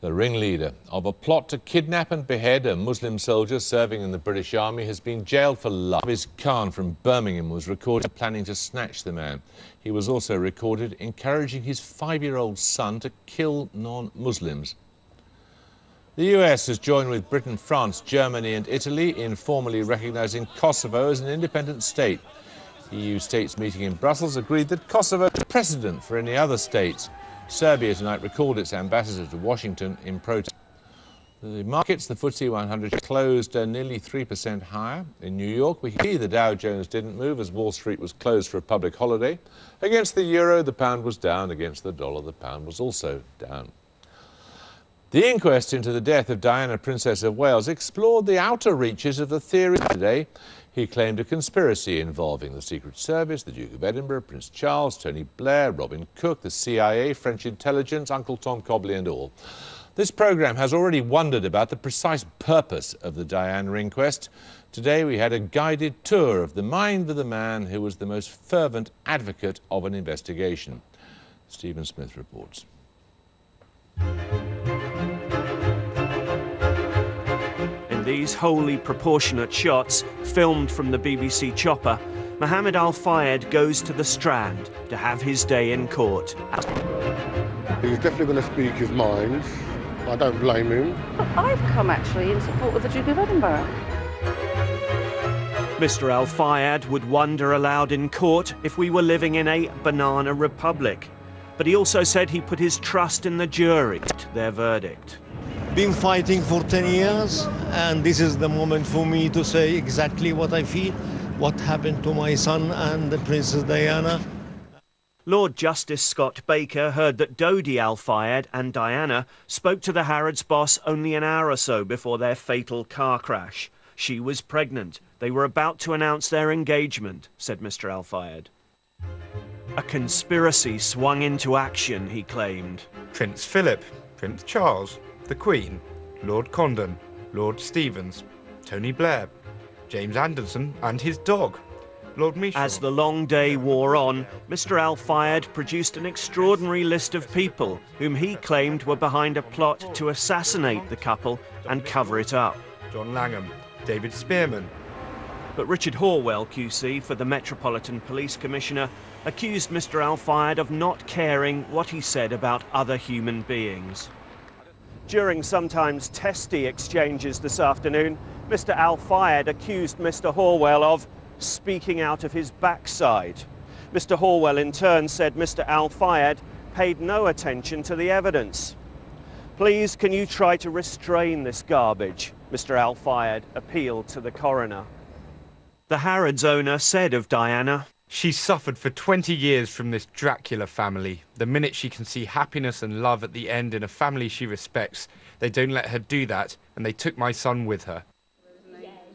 The ringleader of a plot to kidnap and behead a Muslim soldier serving in the British Army has been jailed for life. His Khan from Birmingham was recorded planning to snatch the man. He was also recorded encouraging his 5-year-old son to kill non-Muslims. The US has joined with Britain, France, Germany and Italy in formally recognising Kosovo as an independent state. EU states meeting in Brussels agreed that Kosovo is precedent for any other states. Serbia tonight recalled its ambassador to Washington in protest. The markets, the FTSE 100 closed nearly 3% higher. In New York, we see the Dow Jones didn't move as Wall Street was closed for a public holiday. Against the euro, the pound was down. Against the dollar, the pound was also down. The inquest into the death of Diana, Princess of Wales, explored the outer reaches of the theory today. He claimed a conspiracy involving the Secret Service, the Duke of Edinburgh, Prince Charles, Tony Blair, Robin Cook, the CIA, French intelligence, Uncle Tom Cobley and all. This programme has already wondered about the precise purpose of the Diana inquest. Today we had a guided tour of the mind of the man who was the most fervent advocate of an investigation. Stephen Smith reports. These wholly proportionate shots, filmed from the BBC chopper, Mohammed Al Fayed goes to the Strand to have his day in court. He's definitely going to speak his mind. I don't blame him. I've come actually in support of the Duke of Edinburgh. Mr. Al Fayed would wonder aloud in court if we were living in a banana republic. But he also said he put his trust in the jury, their verdict. Been fighting for 10 years, and this is the moment for me to say exactly what I feel, what happened to my son and the Princess Diana. Lord Justice Scott Baker heard that Dodi Al Fayed and Diana spoke to the Harrods boss only an hour or so before their fatal car crash. She was pregnant. They were about to announce their engagement, said Mr. Al Fayed. A conspiracy swung into action, he claimed. Prince Philip, Prince Charles, the Queen, Lord Condon, Lord Stevens, Tony Blair, James Anderson and his dog, Lord Michel. As the long day wore on, Mr. Al Fayed produced an extraordinary list of people whom he claimed were behind a plot to assassinate the couple and cover it up. John Langham, David Spearman. But Richard Horwell, QC, for the Metropolitan Police Commissioner, accused Mr. Al Fayed of not caring what he said about other human beings. During sometimes testy exchanges this afternoon, Mr. Al Fayed accused Mr. Horwell of speaking out of his backside. Mr. Horwell in turn said Mr. Al Fayed paid no attention to the evidence. Please, can you try to restrain this garbage? Mr. Al Fayed appealed to the coroner. The Harrods owner said of Diana, "She's suffered for 20 years from this Dracula family. The minute she can see happiness and love at the end in a family she respects, they don't let her do that, and they took my son with her."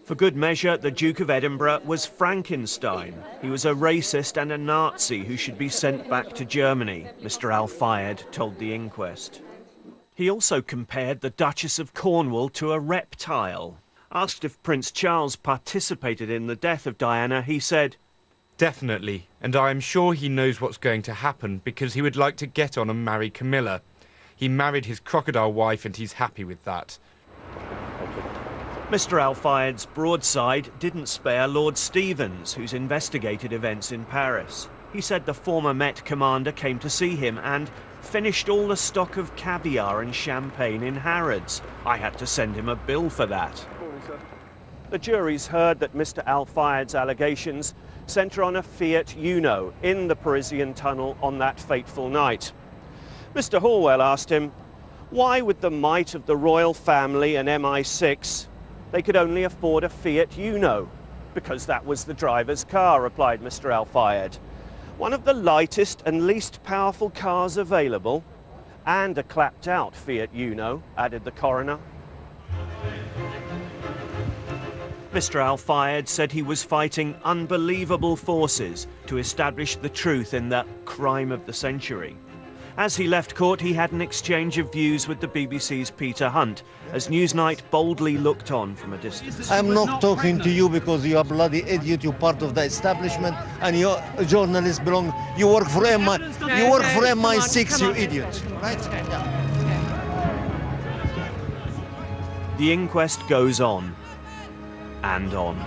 For good measure, the Duke of Edinburgh was Frankenstein. He was a racist and a Nazi who should be sent back to Germany, Mr. Al Fayed told the inquest. He also compared the Duchess of Cornwall to a reptile. Asked if Prince Charles participated in the death of Diana, he said, "Definitely, and I am sure he knows what's going to happen because he would like to get on and marry Camilla. He married his crocodile wife and he's happy with that." Mr. Al Fayed's broadside didn't spare Lord Stevens, who's investigated events in Paris. He said the former Met commander came to see him and finished all the stock of caviar and champagne in Harrods. I had to send him a bill for that. The jury's heard that Mr. Al Fayed's allegations centre on a Fiat Uno in the Parisian tunnel on that fateful night. Mr. Horwell asked him, why with the might of the royal family and MI6, they could only afford a Fiat Uno? Because that was the driver's car, replied Mr. Al Fayed. One of the lightest and least powerful cars available, and a clapped-out Fiat Uno, added the coroner. Mr. Al Fayed said he was fighting unbelievable forces to establish the truth in the crime of the century. As he left court, he had an exchange of views with the BBC's Peter Hunt, as Newsnight boldly looked on from a distance. I'm not talking to you because you're a bloody idiot, you're part of the establishment, and you're a journalist you work for MI6, you idiot, right? The inquest goes on and on.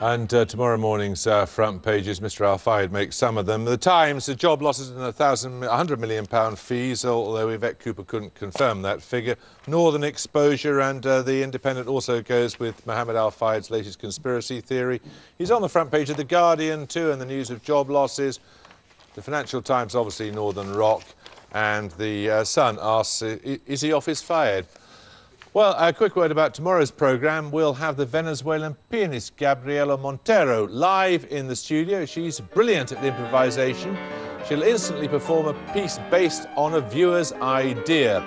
And tomorrow morning's front pages, Mr Al-Fayed makes some of them. The Times, the job losses and £100 million fees, although Yvette Cooper couldn't confirm that figure. Northern exposure, and the Independent also goes with Mohammed Al-Fayed's latest conspiracy theory. He's on the front page of The Guardian too, and the news of job losses. The Financial Times, obviously Northern Rock, and the Sun asks, is he off his Fayed? Well, a quick word about tomorrow's programme. We'll have the Venezuelan pianist Gabriela Montero live in the studio. She's brilliant at improvisation. She'll instantly perform a piece based on a viewer's idea.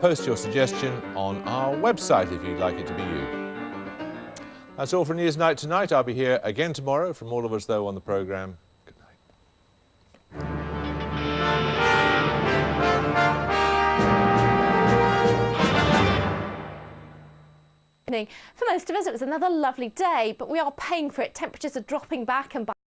Post your suggestion on our website if you'd like it to be you. That's all for Newsnight tonight. I'll be here again tomorrow. From all of us, though, on the programme, good night. For most of us, it was another lovely day, but we are paying for it. Temperatures are dropping back and